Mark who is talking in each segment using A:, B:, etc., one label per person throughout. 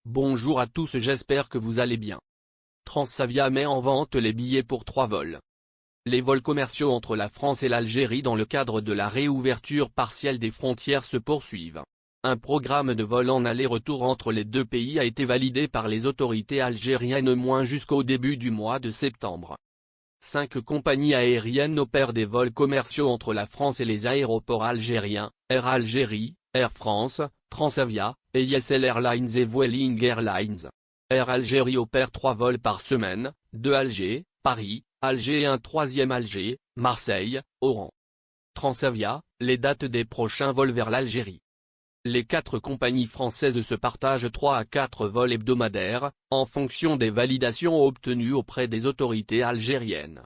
A: Bonjour à tous, j'espère que vous allez bien. Transavia met en vente les billets pour 3 vols. Les vols commerciaux entre la France et l'Algérie dans le cadre de la réouverture partielle des frontières se poursuivent. Un programme de vol en aller-retour entre les deux pays a été validé par les autorités algériennes au moins jusqu'au début du mois de septembre. 5 compagnies aériennes opèrent des vols commerciaux entre la France et les aéroports algériens: Air Algérie, Air France, Transavia, ESL Airlines et Vueling Airlines. Air Algérie opère 3 vols par semaine, 2 Alger, Paris, Alger et un troisième Alger, Marseille, Oran. Transavia, les dates des prochains vols vers l'Algérie. Les 4 compagnies françaises se partagent 3 à 4 vols hebdomadaires, en fonction des validations obtenues auprès des autorités algériennes.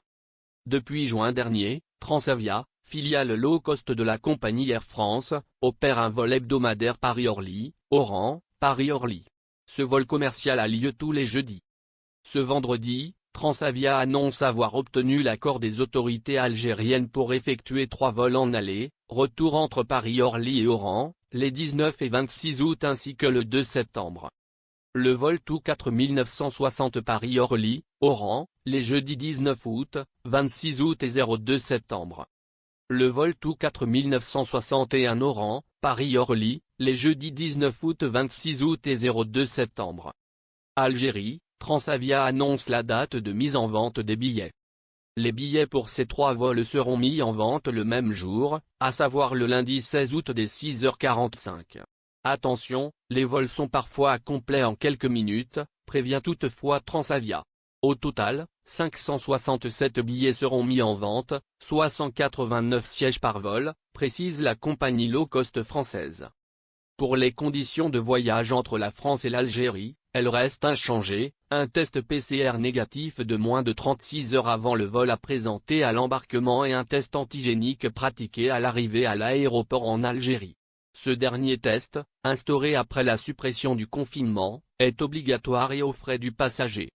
A: Depuis juin dernier, Transavia, filiale low-cost de la compagnie Air France, opère un vol hebdomadaire Paris-Orly, Oran, Paris-Orly. Ce vol commercial a lieu tous les jeudis. Ce vendredi, Transavia annonce avoir obtenu l'accord des autorités algériennes pour effectuer 3 vols en aller, retour entre Paris-Orly et Oran, les 19 et 26 août ainsi que le 2 septembre. Le vol TOU 4960 Paris-Orly, Oran, les jeudis 19 août, 26 août et 02 septembre. Le vol TOU 4961 Oran, Paris-Orly, les jeudis 19 août 26 août et 02 septembre. Algérie, Transavia annonce la date de mise en vente des billets. Les billets pour ces 3 vols seront mis en vente le même jour, à savoir le lundi 16 août dès 6h45. Attention, les vols sont parfois complets en quelques minutes, prévient toutefois Transavia. Au total, 567 billets seront mis en vente, soit 189 sièges par vol, précise la compagnie low-cost française. Pour les conditions de voyage entre la France et l'Algérie, elles restent inchangées: un test PCR négatif de moins de 36 heures avant le vol à présenter à l'embarquement et un test antigénique pratiqué à l'arrivée à l'aéroport en Algérie. Ce dernier test, instauré après la suppression du confinement, est obligatoire et aux frais du passager.